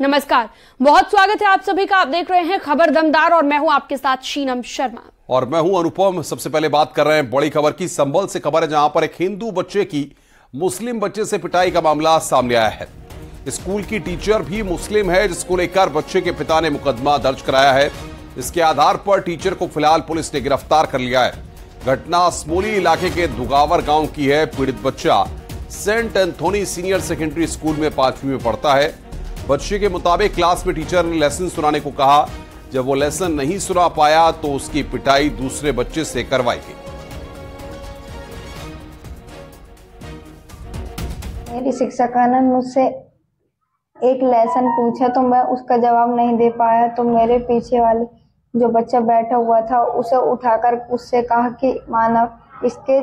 नमस्कार, बहुत स्वागत है आप सभी का। आप देख रहे हैं खबर दमदार और मैं हूं आपके साथ शीनम शर्मा और मैं हूं अनुपम। सबसे पहले बात कर रहे हैं बड़ी खबर की। संभल से खबर है जहां पर एक हिंदू बच्चे की मुस्लिम बच्चे से पिटाई का मामला सामने आया है। स्कूल की टीचर भी मुस्लिम है, जिसको लेकर बच्चे के पिता ने मुकदमा दर्ज कराया है। इसके आधार पर टीचर को फिलहाल पुलिस ने गिरफ्तार कर लिया है। घटना असमोली इलाके के दुगावर गांव की है। पीड़ित बच्चा Saint Anthony senior secondary school में 5वीं में पढ़ता है। बच्चे के मुताबिक क्लास में टीचर ने लेसन सुनाने को कहा। जब वो लेसन नहीं सुना पाया तो उसकी पिटाई दूसरे बच्चे से करवाई गई। मेरी शिक्षिका ने मुझसे एक लेसन पूछा तो मैं उसका जवाब नहीं दे पाया, तो मेरे पीछे वाले जो बच्चा बैठा हुआ था उसे उठाकर उससे कहा कि मानव इसके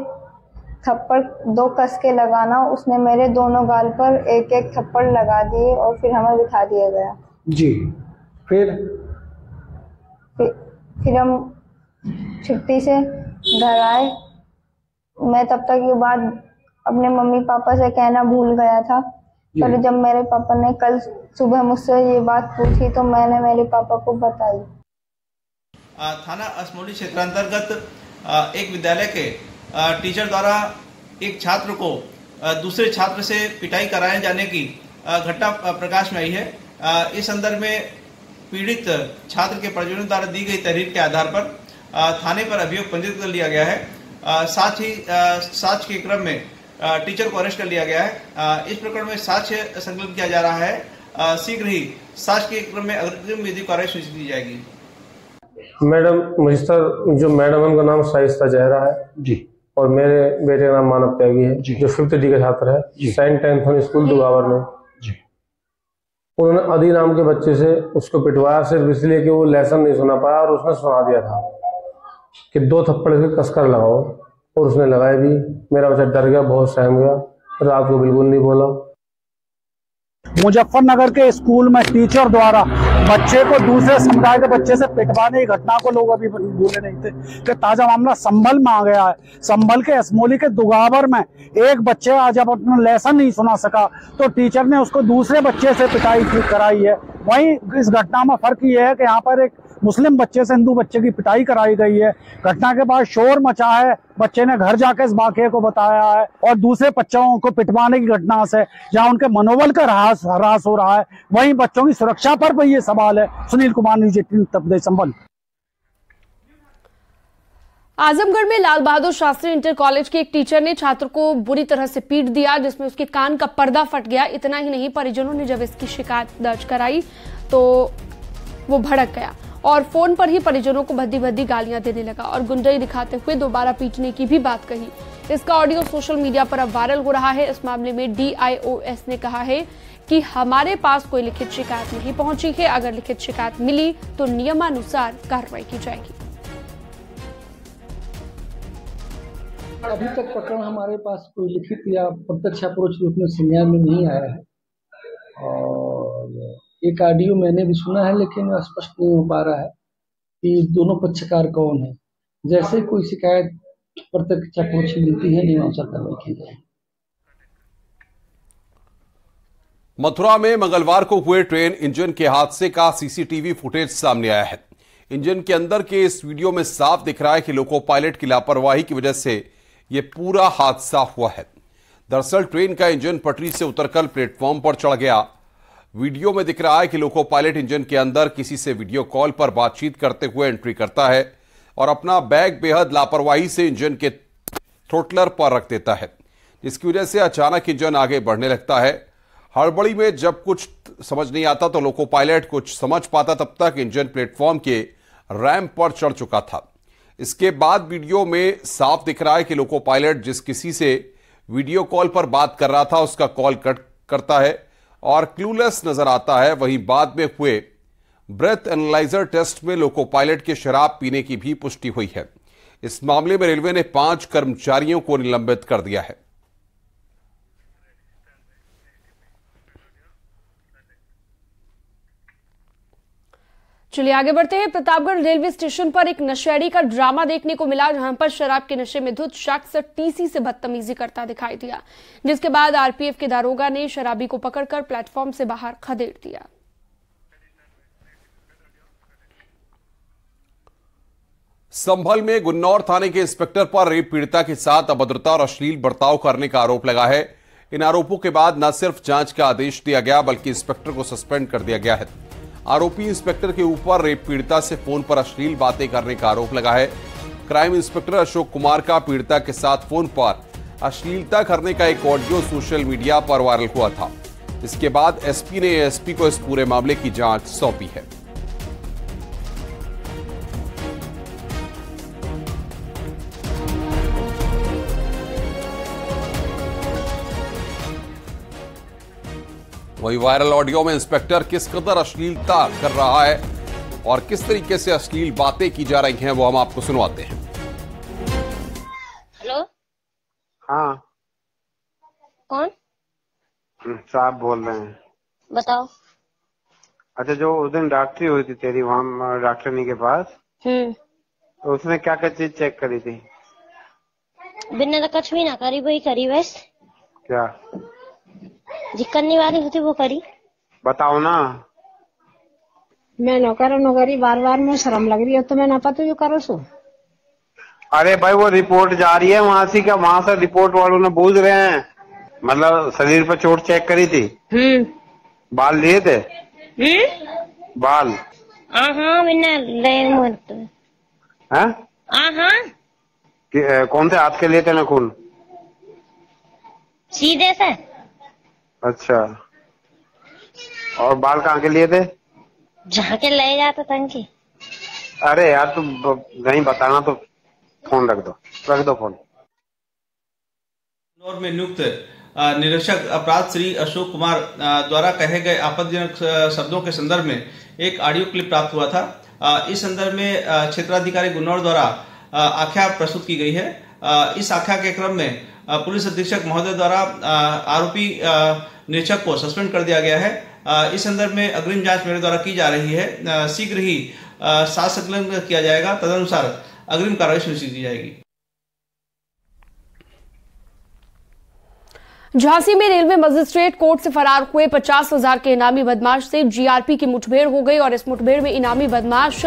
थप्पड़ 2 कस के लगाना। उसने मेरे दोनों गाल पर एक एक थप्पड़ लगा दिए और फिर हमें बिठा दिया गया। जी। फिर हम छुट्टी से घर आए। मैं तब तक ये बात अपने मम्मी पापा से कहना भूल गया था, पर जब मेरे पापा ने कल सुबह मुझसे ये बात पूछी तो मैंने मेरे पापा को बताई। थाना असमोली क्षेत्रांतर्गत एक विद्यालय के टीचर द्वारा एक छात्र को दूसरे छात्र से पिटाई कराए जाने की घटना प्रकाश में आई है। इस संदर्भ में पीड़ित छात्र के परिजनों द्वारा दी गई तहरीर के आधार पर थाने पर अभियोग पंजीकृत कर लिया गया है। साथ ही साक्ष्य के क्रम में टीचर को अरेस्ट कर लिया गया है। इस प्रकरण में साक्ष्य संकलन किया जा रहा है। शीघ्र ही साक्ष्य के क्रम में अग्रिम विधि कार्रवाई सूचित की जाएगी। मैडम मजिस्टर जो मैडम उनका नाम शाइस्ता जहरा है जी, और मेरे बेटे का नाम मानव त्यागी है जो 5th डी का छात्र है सेंट एंथोनी स्कूल दुगावर में जी। उन्होंने अदी नाम के बच्चे से उसको पिटवाया सिर्फ इसलिए कि वो लेसन नहीं सुना पाया, और उसने सुना दिया था कि 2 थप्पड़ से कसकर लगाओ, और उसने लगाए भी। मेरा बच्चा डर गया, बहुत सहम गया, रात को बिल्कुल नहीं बोला। मुजफ्फरनगर के स्कूल में टीचर द्वारा बच्चे को दूसरे समुदाय के बच्चे से पिटवाने की घटना को लोग अभी भूले नहीं थे कि ताजा मामला संभल में आ गया है। संभल के असमोली के दुगावर में एक बच्चे आज जब अपना लेसन नहीं सुना सका तो टीचर ने उसको दूसरे बच्चे से पिटाई कराई है। वहीं इस घटना में फर्क ये है कि यहाँ पर एक मुस्लिम बच्चे से हिंदू बच्चे की पिटाई कराई गई है। घटना के बाद शोर मचा है। बच्चे ने घर जाकर इस वाकये को बताया है और दूसरे बच्चों को पिटवाने की घटना से जहां उनके मनोबल का ह्रास हो रहा है, वहीं बच्चों की सुरक्षा पर भी ये सवाल है। सुनील कुमार, न्यूज़ 18 तपदे संभल। आजमगढ़ में लाल बहादुर शास्त्री इंटर कॉलेज के एक टीचर ने छात्र को बुरी तरह से पीट दिया, जिसमें उसके कान का पर्दा फट गया। इतना ही नहीं, परिजनों ने जब इसकी शिकायत दर्ज कराई तो वो भड़क गया और फोन पर ही परिजनों को भद्दी भद्दी गालियां देने लगा और गुंडाई दिखाते हुए दोबारा पीटने की भी बात कही। इसका ऑडियो सोशल मीडिया पर अब वायरल हो रहा है। इस मामले में DIOS ने कहा है कि हमारे पास कोई लिखित शिकायत नहीं पहुंची है। अगर लिखित शिकायत मिली तो नियमानुसार कार्रवाई की जाएगी। अभी तक प्रकरण हमारे पास कोई लिखित या प्रत्यक्ष अप्रोच रूप में संज्ञान में नहीं आया है, और एक ऑडियो मैंने भी सुना है, लेकिन स्पष्ट नहीं हो पा रहा है कि दोनों पक्षकार कौन है। जैसे कोई शिकायत प्रत्यक्ष अप्रोच मिलती है, नियमानुसार कार्रवाई की जाए। मथुरा में मंगलवार को हुए ट्रेन इंजन के हादसे का CCTV फुटेज सामने आया है। इंजन के अंदर के इस वीडियो में साफ दिख रहा है कि लोको पायलट की लापरवाही की वजह से यह पूरा हादसा हुआ है। दरअसल ट्रेन का इंजन पटरी से उतरकर प्लेटफॉर्म पर चढ़ गया। वीडियो में दिख रहा है कि लोको पायलट इंजन के अंदर किसी से वीडियो कॉल पर बातचीत करते हुए एंट्री करता है और अपना बैग बेहद लापरवाही से इंजन के थ्रोटलर पर रख देता है, जिसकी वजह से अचानक इंजन आगे बढ़ने लगता है। हड़बड़ी में जब कुछ समझ नहीं आता तो लोको पायलट कुछ समझ पाता, तब तक इंजन प्लेटफॉर्म के रैंप पर चढ़ चुका था। इसके बाद वीडियो में साफ दिख रहा है कि लोको पायलट जिस किसी से वीडियो कॉल पर बात कर रहा था उसका कॉल कट करता है और क्लूलेस नजर आता है। वहीं बाद में हुए ब्रेथ एनालाइजर टेस्ट में लोको पायलट के शराब पीने की भी पुष्टि हुई है। इस मामले में रेलवे ने 5 कर्मचारियों को निलंबित कर दिया है। चलिए आगे बढ़ते हैं। प्रतापगढ़ रेलवे स्टेशन पर एक नशेड़ी का ड्रामा देखने को मिला, जहां पर शराब के नशे में धुत शख्स टीसी से बदतमीजी करता दिखाई दिया, जिसके बाद आरपीएफ के दारोगा ने शराबी को पकड़कर प्लेटफॉर्म से बाहर खदेड़ दिया। संभल में गुन्नौर थाने के इंस्पेक्टर पर रेप पीड़िता के साथ अभद्रता और अश्लील बर्ताव करने का आरोप लगा है। इन आरोपों के बाद न सिर्फ जांच का आदेश दिया गया बल्कि इंस्पेक्टर को सस्पेंड कर दिया गया है। आरोपी इंस्पेक्टर के ऊपर रेप पीड़िता से फोन पर अश्लील बातें करने का आरोप लगा है। क्राइम इंस्पेक्टर अशोक कुमार का पीड़िता के साथ फोन पर अश्लीलता करने का एक ऑडियो सोशल मीडिया पर वायरल हुआ था। इसके बाद एसपी ने एएसपी को इस पूरे मामले की जांच सौंपी है। वही वायरल ऑडियो में इंस्पेक्टर किस कदर अश्लीलता कर रहा है और किस तरीके से अश्लील बातें की जा रही हैं वो हम आपको सुनवाते हैं। हेलो, हाँ कौन? साहब बोल रहे हैं। बताओ। अच्छा, जो उस दिन डॉक्टरी हुई थी तेरी वहाँ डॉक्टरनी के पास, तो उसने क्या क्या चीज चेक करी थी? बिन्ने तो कुछ भी ना करी, वही करी बस। क्या जी करने वाली होती वो करी? बताओ ना। मैं नौकरी बार बार में शर्म लग रही है तो मैं ना पता जो करो सो। अरे भाई, वो रिपोर्ट जा रही है वहाँ से रिपोर्ट वालों ने पूछ रहे हैं, मतलब शरीर पर चोट चेक करी थी। बाल लिए थे? बाल बिन्ने ले कौन से हाथ के लिए थे ना खून? सीधे से। अच्छा, और बाल कहाँ के लिए थे? जहाँ के ले जाते तंकी। अरे यार, तुम नहीं बताना तो फोन रख दो फोन। गुन्नौर में नियुक्त निरीक्षक अपराध श्री अशोक कुमार द्वारा कहे गए आपत्तिजनक शब्दों के संदर्भ में एक ऑडियो क्लिप प्राप्त हुआ था। इस संदर्भ में क्षेत्राधिकारी गुन्नौर द्वारा आख्या प्रस्तुत की गई है। इस आख्या के क्रम में पुलिस अधीक्षक महोदय द्वारा आरोपी निरीक्षक को सस्पेंड कर दिया गया है। इस संदर्भ में अग्रिम जांच मेरे द्वारा की जा रही है। शीघ्र ही साक्ष्य संकलन किया जाएगा, तदनुसार अग्रिम कार्रवाई सुनिश्चित की जाएगी। झांसी में रेलवे मजिस्ट्रेट कोर्ट से फरार हुए 50,000 के इनामी बदमाश से जीआरपी की मुठभेड़ हो गई और इस मुठभेड़ में इनामी बदमाश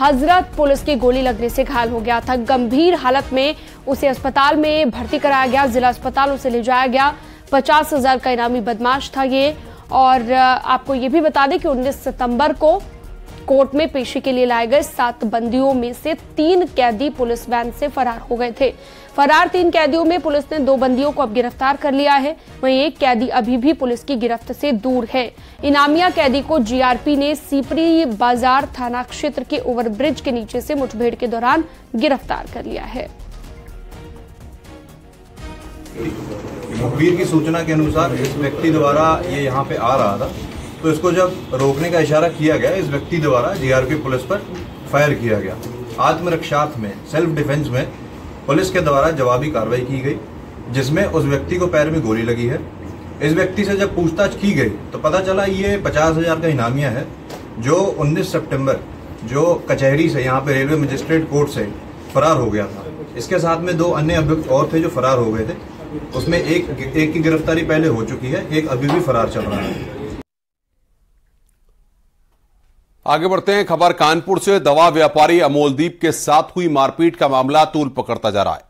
हजरत पुलिस की गोली लगने से घायल हो गया था। गंभीर हालत में उसे अस्पताल में भर्ती कराया गया। जिला अस्पताल उसे ले जाया गया। 50,000 का इनामी बदमाश था ये। और आपको ये भी बता दें कि 19 सितंबर को कोर्ट में पेशी के लिए लाए गए 7 बंदियों में से 3 कैदी पुलिस वैन से फरार हो गए थे। फरार 3 कैदियों में पुलिस ने 2 बंदियों को अब गिरफ्तार कर लिया है। वहीं एक कैदी अभी भी पुलिस की गिरफ्त से दूर है। इनामिया कैदी को जीआरपी ने सीपरी बाजार थाना क्षेत्र के ओवरब्रिज के नीचे से मुठभेड़ के दौरान गिरफ्तार कर लिया है। मुखबिर की सूचना के अनुसार इस व्यक्ति द्वारा ये यहाँ पे आ रहा था, तो इसको जब रोकने का इशारा किया गया, इस व्यक्ति द्वारा जीआरपी पुलिस पर फायर किया गया। आत्मरक्षार्थ में, सेल्फ डिफेंस में पुलिस के द्वारा जवाबी कार्रवाई की गई, जिसमें उस व्यक्ति को पैर में गोली लगी है। इस व्यक्ति से जब पूछताछ की गई तो पता चला ये 50,000 का इनामिया है, जो 19 सितंबर जो कचहरी से यहाँ पे रेलवे मजिस्ट्रेट कोर्ट से फरार हो गया था। इसके साथ में 2 अन्य अभियुक्त और थे जो फरार हो गए थे। उसमें एक की गिरफ्तारी पहले हो चुकी है, एक अभी भी फरार चल रहा है। आगे बढ़ते हैं। खबर कानपुर से। दवा व्यापारी अमोलदीप के साथ हुई मारपीट का मामला तूल पकड़ता जा रहा है।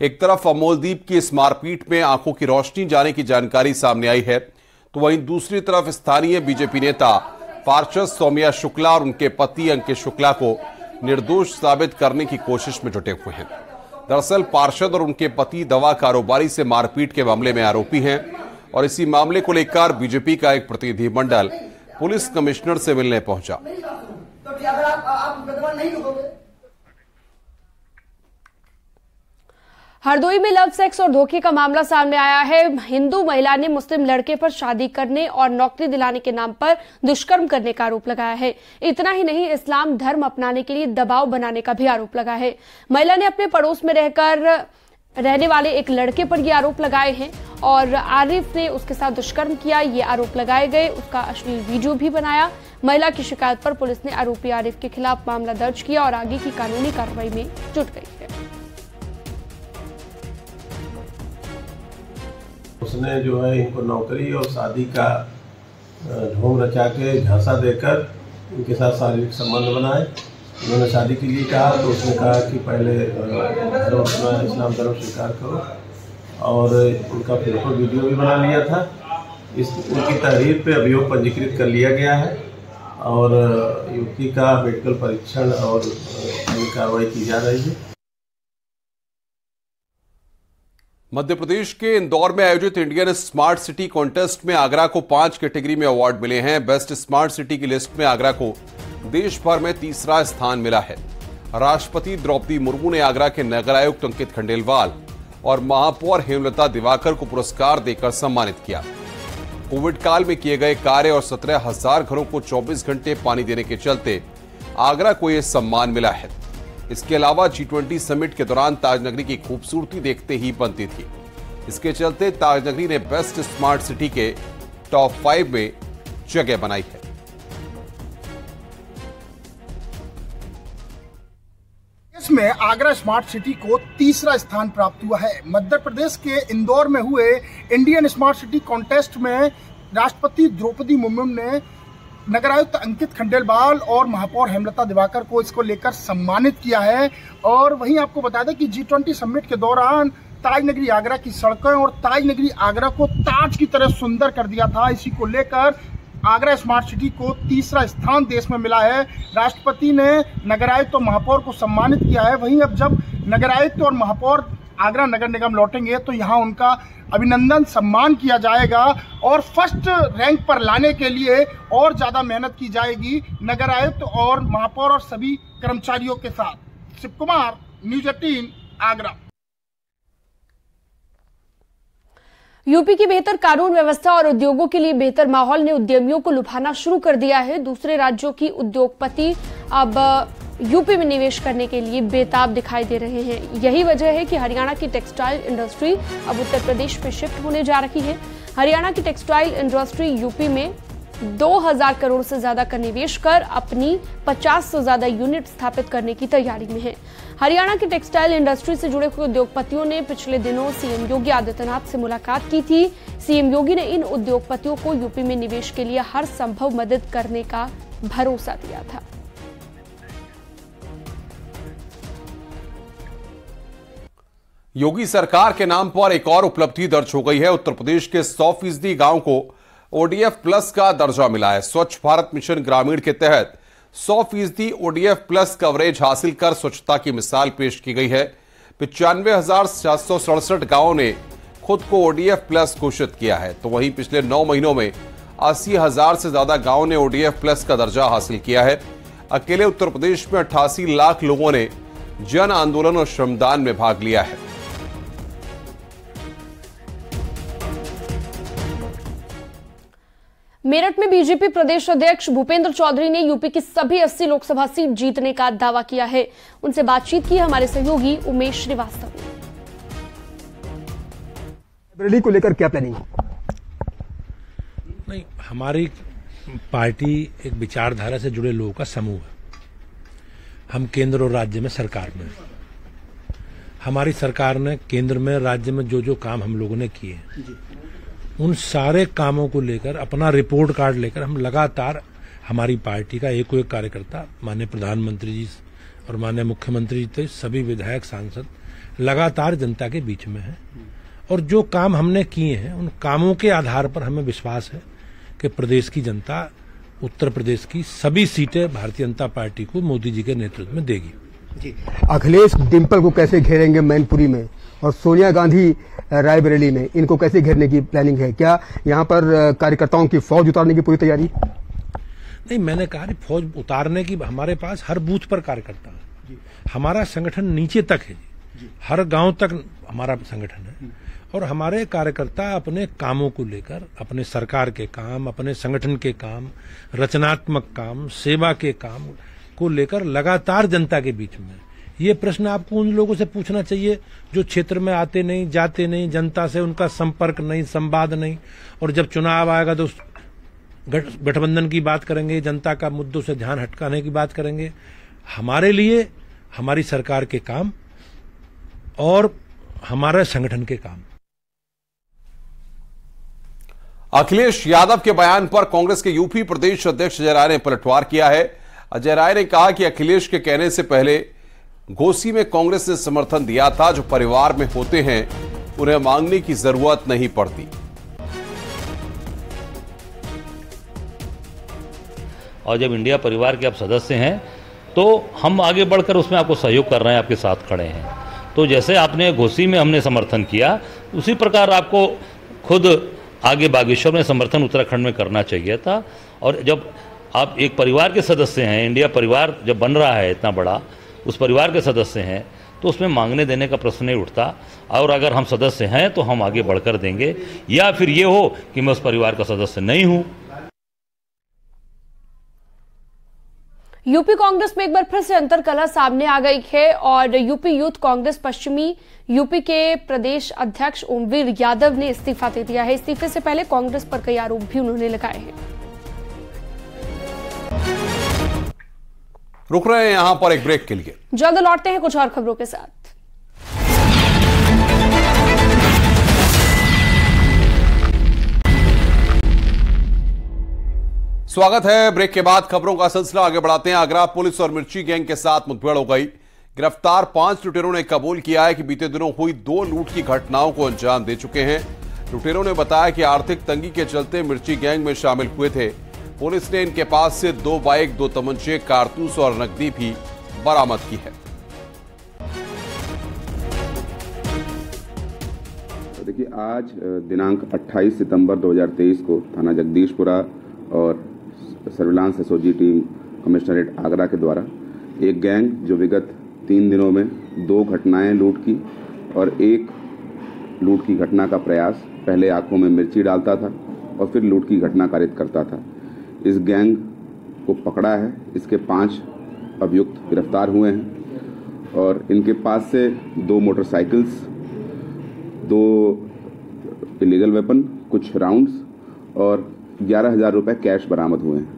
एक तरफ अमोलदीप की इस मारपीट में आंखों की रोशनी जाने की जानकारी सामने आई है, तो वहीं दूसरी तरफ स्थानीय बीजेपी नेता पार्षद सौम्या शुक्ला और उनके पति अंकित शुक्ला को निर्दोष साबित करने की कोशिश में जुटे हुए हैं। दरअसल पार्षद और उनके पति दवा कारोबारी से मारपीट के मामले में आरोपी हैं और इसी मामले को लेकर बीजेपी का एक प्रतिनिधिमंडल पुलिस कमिश्नर से मिलने पहुंचा। हरदोई में लव सेक्स और धोखे का मामला सामने आया है। हिंदू महिला ने मुस्लिम लड़के पर शादी करने और नौकरी दिलाने के नाम पर दुष्कर्म करने का आरोप लगाया है। इतना ही नहीं, इस्लाम धर्म अपनाने के लिए दबाव बनाने का भी आरोप लगा है। महिला ने अपने पड़ोस में रहने वाले एक लड़के पर ये आरोप लगाए हैं और आरिफ ने उसके साथ दुष्कर्म किया, ये आरोप लगाए गए। उसका अश्लील वीडियो भी बनाया। महिला की शिकायत पर पुलिस ने आरोपी आरिफ के खिलाफ मामला दर्ज किया और आगे की कानूनी कार्रवाई में जुट गई है। उसने जो है इनको नौकरी और शादी का ढोंग रचा के झांसा देकर इनके साथ शारीरिक संबंध बनाए उन्होंने शादी के लिए कहा तो उसने कहा कि पहले धर्म अपना इस्लाम धर्म स्वीकार करो, और उनका फोटो वीडियो भी बना लिया था। उनकी तहरीर पे अभियोग पंजीकृत कर लिया गया है और युवती का मेडिकल परीक्षण और कार्रवाई की जा रही है। मध्य प्रदेश के इंदौर में आयोजित इंडियन स्मार्ट सिटी कॉन्टेस्ट में आगरा को 5 कैटेगरी में अवार्ड मिले हैं। बेस्ट स्मार्ट सिटी की लिस्ट में आगरा को देश भर में तीसरा स्थान मिला है। राष्ट्रपति द्रौपदी मुर्मू ने आगरा के नगर आयुक्त अंकित खंडेलवाल और महापौर हेमलता दिवाकर को पुरस्कार देकर सम्मानित किया। कोविड काल में किए गए कार्य और 17,000 घरों को 24 घंटे पानी देने के चलते आगरा को यह सम्मान मिला है। इसके अलावा G20 समिट के दौरान ताजनगरी की खूबसूरती देखते ही बनती थी। इसके चलते ताजनगरी ने बेस्ट स्मार्ट सिटी के टॉप 5 में जगह बनाई है। इसमें आगरा स्मार्ट सिटी को तीसरा स्थान प्राप्त हुआ है। मध्य प्रदेश के इंदौर में हुए इंडियन स्मार्ट सिटी कॉन्टेस्ट में राष्ट्रपति द्रौपदी मुर्मू ने नगर आयुक्त अंकित खंडेलवाल और महापौर हेमलता दिवाकर को इसको लेकर सम्मानित किया है। और वहीं आपको बता दें कि G20 समिट के दौरान ताजनगरी आगरा की सड़कें और ताजनगरी आगरा को ताज की तरह सुंदर कर दिया था। इसी को लेकर आगरा स्मार्ट सिटी को तीसरा स्थान देश में मिला है। राष्ट्रपति ने नगर आयुक्त और महापौर को सम्मानित किया है। वहीं अब जब नगर आयुक्त और महापौर आगरा नगर निगम लौटेंगे तो यहां उनका अभिनंदन सम्मान किया जाएगा और फर्स्ट रैंक पर लाने के लिए और ज्यादा मेहनत की जाएगी नगर आयुक्त और महापौर और सभी कर्मचारियों के साथ। शिव कुमार, न्यूज़ 18 आगरा। यूपी की बेहतर कानून व्यवस्था और उद्योगों के लिए बेहतर माहौल ने उद्यमियों को लुभाना शुरू कर दिया है। दूसरे राज्यों की उद्योगपति अब यूपी में निवेश करने के लिए बेताब दिखाई दे रहे हैं। यही वजह है कि हरियाणा की टेक्सटाइल इंडस्ट्री अब उत्तर प्रदेश में शिफ्ट होने जा रही है। हरियाणा की टेक्सटाइल इंडस्ट्री यूपी में 2000 करोड़ से ज्यादा का निवेश कर अपनी 50 से ज्यादा यूनिट स्थापित करने की तैयारी में है। हरियाणा की टेक्सटाइल इंडस्ट्री से जुड़े हुए उद्योगपतियों ने पिछले दिनों सीएम योगी आदित्यनाथ से मुलाकात की थी। सीएम योगी ने इन उद्योगपतियों को यूपी में निवेश के लिए हर संभव मदद करने का भरोसा दिया था। योगी सरकार के नाम पर एक और उपलब्धि दर्ज हो गई है। उत्तर प्रदेश के 100% गांव को ODF प्लस का दर्जा मिला है। स्वच्छ भारत मिशन ग्रामीण के तहत 100% ODF प्लस कवरेज हासिल कर स्वच्छता की मिसाल पेश की गई है। 95,767 गांवों ने खुद को ODF प्लस घोषित किया है, तो वहीं पिछले 9 महीनों में 80,000 से ज्यादा गांवों ने ODF प्लस का दर्जा हासिल किया है। अकेले उत्तर प्रदेश में 88 लाख लोगों ने जन आंदोलन और श्रमदान में भाग लिया है। मेरठ में बीजेपी प्रदेश अध्यक्ष भूपेंद्र चौधरी ने यूपी की सभी 80 लोकसभा सीट जीतने का दावा किया है। उनसे बातचीत की हमारे सहयोगी उमेश श्रीवास्तव ने। रायबरेली को लेकर क्या प्लानिंग? नहीं, हमारी पार्टी एक विचारधारा से जुड़े लोगों का समूह है। हम केंद्र और राज्य में सरकार में, हमारी सरकार ने केंद्र में राज्य में जो जो काम हम लोगों ने किए उन सारे कामों को लेकर अपना रिपोर्ट कार्ड लेकर हम लगातार, हमारी पार्टी का एक कार्यकर्ता माननीय प्रधानमंत्री जी और माननीय मुख्यमंत्री जी तो सभी विधायक सांसद लगातार जनता के बीच में हैं और जो काम हमने किए हैं उन कामों के आधार पर हमें विश्वास है कि प्रदेश की जनता उत्तर प्रदेश की सभी सीटें भारतीय जनता पार्टी को मोदी जी के नेतृत्व में देगी। जी, अखिलेश डिंपल को कैसे घेरेंगे मैनपुरी में और सोनिया गांधी रायबरेली में, इनको कैसे घेरने की प्लानिंग है? क्या यहाँ पर कार्यकर्ताओं की फौज उतारने की पूरी तैयारी? नहीं, मैंने कहा फौज उतारने की, हमारे पास हर बूथ पर कार्यकर्ता है। हमारा संगठन नीचे तक है, हर गांव तक हमारा संगठन है और हमारे कार्यकर्ता अपने कामों को लेकर, अपने सरकार के काम, अपने संगठन के काम, रचनात्मक काम, सेवा के काम को लेकर लगातार जनता के बीच में। ये प्रश्न आपको उन लोगों से पूछना चाहिए जो क्षेत्र में आते नहीं, जाते नहीं, जनता से उनका संपर्क नहीं, संवाद नहीं, और जब चुनाव आएगा तो गठबंधन की बात करेंगे, जनता का मुद्दों से ध्यान हटकाने की बात करेंगे। हमारे लिए हमारी सरकार के काम और हमारे संगठन के काम। अखिलेश यादव के बयान पर कांग्रेस के यूपी प्रदेश अध्यक्ष अजय राय ने पलटवार किया है। अजय राय ने कहा कि अखिलेश के कहने से पहले घोसी में कांग्रेस ने समर्थन दिया था। जो परिवार में होते हैं उन्हें मांगने की जरूरत नहीं पड़ती। और जब इंडिया परिवार के आप सदस्य हैं तो हम आगे बढ़कर उसमें आपको सहयोग कर रहे हैं, आपके साथ खड़े हैं। तो जैसे आपने घोसी में हमने समर्थन किया, उसी प्रकार आपको खुद आगे बागेश्वर में समर्थन उत्तराखंड में करना चाहिए था। और जब आप एक परिवार के सदस्य हैं, इंडिया परिवार जब बन रहा है इतना बड़ा, उस परिवार के सदस्य हैं, तो उसमें मांगने देने का प्रश्न नहीं उठता। और अगर हम सदस्य हैं तो हम आगे बढ़कर देंगे, या फिर ये हो कि मैं उस परिवार का सदस्य नहीं हूं। यूपी कांग्रेस में एक बार फिर से अंतरकलह सामने आ गई है और यूपी यूथ कांग्रेस पश्चिमी यूपी के प्रदेश अध्यक्ष ओमवीर यादव ने इस्तीफा दे दिया है। इस्तीफे से पहले कांग्रेस पर कई आरोप भी उन्होंने लगाए हैं। रुक रहे हैं यहां पर एक ब्रेक के लिए, जल्द लौटते हैं कुछ और खबरों के साथ। स्वागत है। ब्रेक के बाद खबरों का सिलसिला आगे बढ़ाते हैं। आगरा पुलिस और मिर्ची गैंग के साथ मुठभेड़ हो गई। गिरफ्तार 5 लुटेरों ने कबूल किया है कि बीते दिनों हुई 2 लूट की घटनाओं को अंजाम दे चुके हैं। लुटेरों ने बताया कि आर्थिक तंगी के चलते मिर्ची गैंग में शामिल हुए थे। पुलिस ने इनके पास से 2 बाइक, 2 तमंचे, कारतूस और नकदी भी बरामद की है। देखिए, आज दिनांक 28 सितंबर 2023 को थाना जगदीशपुरा और surveillance SOG team commissionerate Agra के द्वारा एक गैंग जो विगत 3 दिनों में 2 घटनाएं लूट की और 1 लूट की घटना का प्रयास, पहले आंखों में मिर्ची डालता था और फिर लूट की घटना कारित करता था, इस गैंग को पकड़ा है। इसके 5 अभियुक्त गिरफ्तार हुए हैं और इनके पास से 2 मोटरसाइकिल्स, 2 इलीगल वेपन, कुछ राउंड्स और 11,000 रुपए कैश बरामद हुए हैं।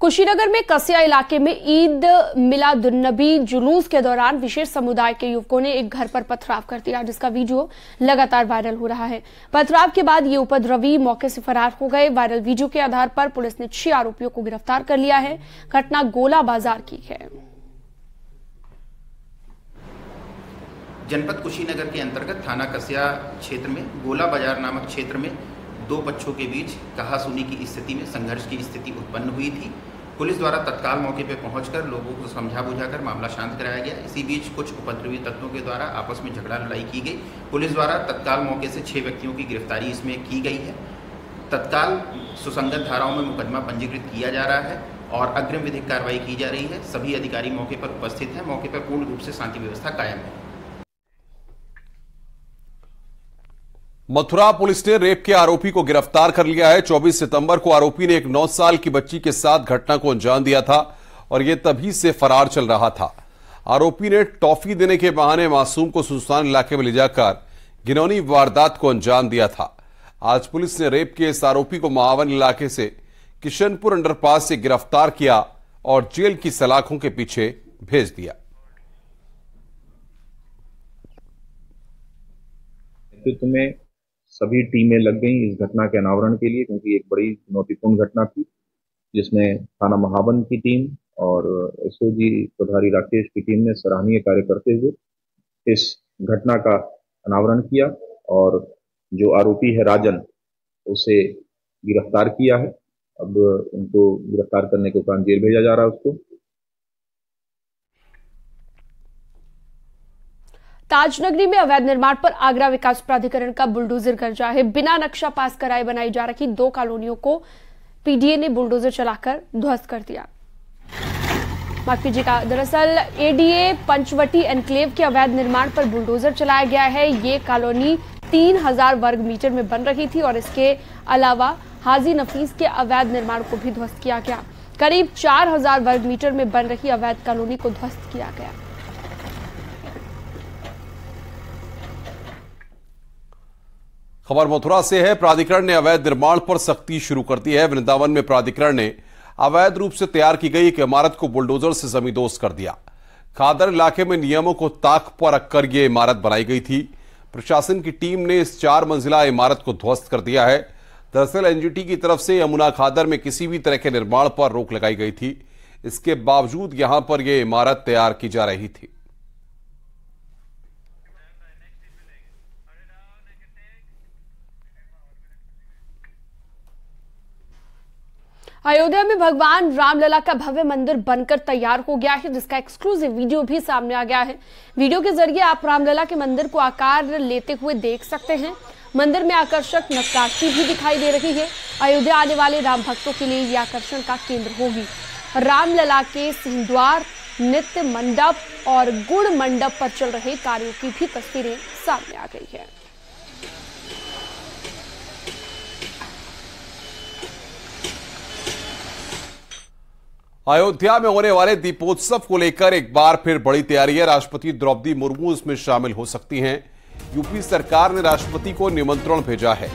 कुशीनगर में कसिया इलाके में ईद मिलादुन्नबी जुलूस के दौरान विशेष समुदाय के युवकों ने एक घर पर पथराव कर दिया, जिसका वीडियो लगातार वायरल हो रहा है। पथराव के बाद ये उपद्रवी मौके से फरार हो गए। वायरल वीडियो के आधार पर पुलिस ने 6 आरोपियों को गिरफ्तार कर लिया है। घटना गोला बाजार की है। जनपद कुशीनगर के अंतर्गत थाना कसिया क्षेत्र में गोला बाजार नामक क्षेत्र में 2 पक्षों के बीच कहासुनी की स्थिति में संघर्ष की स्थिति उत्पन्न हुई थी। पुलिस द्वारा तत्काल मौके पर पहुंचकर लोगों को समझा बुझाकर मामला शांत कराया गया। इसी बीच कुछ उपद्रवी तत्वों के द्वारा आपस में झगड़ा लड़ाई की गई। पुलिस द्वारा तत्काल मौके से 6 व्यक्तियों की गिरफ्तारी इसमें की गई है। तत्काल सुसंगत धाराओं में मुकदमा पंजीकृत किया जा रहा है और अग्रिम विधिक कार्रवाई की जा रही है। सभी अधिकारी मौके पर उपस्थित हैं। मौके पर पूर्ण रूप से शांति व्यवस्था कायम है। मथुरा पुलिस ने रेप के आरोपी को गिरफ्तार कर लिया है। 24 सितंबर को आरोपी ने एक 9 साल की बच्ची के साथ घटना को अंजाम दिया था और यह तभी से फरार चल रहा था। आरोपी ने टॉफी देने के बहाने मासूम को सुनसान इलाके में ले जाकर घिनौनी वारदात को अंजाम दिया था। आज पुलिस ने रेप के इस आरोपी को महावन इलाके से किशनपुर अंडरपास से गिरफ्तार किया और जेल की सलाखों के पीछे भेज दिया। में सभी टीमें लग गई इस घटना के अनावरण के लिए, क्योंकि एक बड़ी चुनौतीपूर्ण घटना थी जिसमें थाना महावन की टीम और एसओजी प्रभारी राकेश की टीम ने सराहनीय कार्य करते हुए इस घटना का अनावरण किया और जो आरोपी है राजन, उसे गिरफ्तार किया है। अब उनको गिरफ्तार करने के उपरांत जेल भेजा जा रहा है उसको। ताजनगरी में अवैध निर्माण पर आगरा विकास प्राधिकरण का बुलडोजर गर्जा है। बिना नक्शा पास कराए बनाई जा रही 2 कॉलोनियों को पीडीए ने बुलडोजर चलाकर ध्वस्त कर दिया। माफ कीजिएगा, दरअसल एडीए पंचवटी एनक्लेव के अवैध निर्माण पर बुलडोजर चलाया गया है। ये कॉलोनी 3000 वर्ग मीटर में बन रही थी और इसके अलावा हाजी नफीस के अवैध निर्माण को भी ध्वस्त किया गया। करीब 4000 वर्ग मीटर में बन रही अवैध कॉलोनी को ध्वस्त किया गया। खबर मथुरा से है। प्राधिकरण ने अवैध निर्माण पर सख्ती शुरू कर दी है। वृंदावन में प्राधिकरण ने अवैध रूप से तैयार की गई एक इमारत को बुलडोजर से जमींदोज कर दिया। खादर इलाके में नियमों को ताक पर रखकर यह इमारत बनाई गई थी। प्रशासन की टीम ने इस 4 मंजिला इमारत को ध्वस्त कर दिया है। दरअसल एनजीटी की तरफ से यमुना खादर में किसी भी तरह के निर्माण पर रोक लगाई गई थी। इसके बावजूद यहां पर यह इमारत तैयार की जा रही थी। अयोध्या में भगवान रामलला का भव्य मंदिर बनकर तैयार हो गया है, जिसका एक्सक्लूसिव वीडियो भी सामने आ गया है। वीडियो के जरिए आप रामलला के मंदिर को आकार लेते हुए देख सकते हैं। मंदिर में आकर्षक नक्काशी भी दिखाई दे रही है। अयोध्या आने वाले राम भक्तों के लिए ये आकर्षण का केंद्र होगी। रामलला के सिंहद्वार, नित्य मंडप और गुड़ मंडप पर चल रहे कार्यों की भी तस्वीरें सामने आ गई है। अयोध्या में होने वाले दीपोत्सव को लेकर एक बार फिर बड़ी तैयारी है। राष्ट्रपति द्रौपदी मुर्मू इसमें शामिल हो सकती हैं। यूपी सरकार ने राष्ट्रपति को निमंत्रण भेजा है।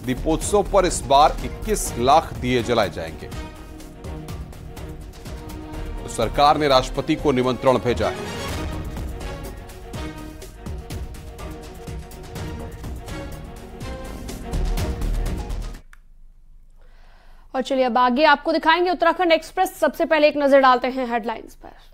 दीपोत्सव पर इस बार 21 लाख दिए जलाए जाएंगे। तो सरकार ने राष्ट्रपति को निमंत्रण भेजा है। और चलिए अब आगे आपको दिखाएंगे उत्तराखंड एक्सप्रेस। सबसे पहले एक नजर डालते हैं हेडलाइंस पर।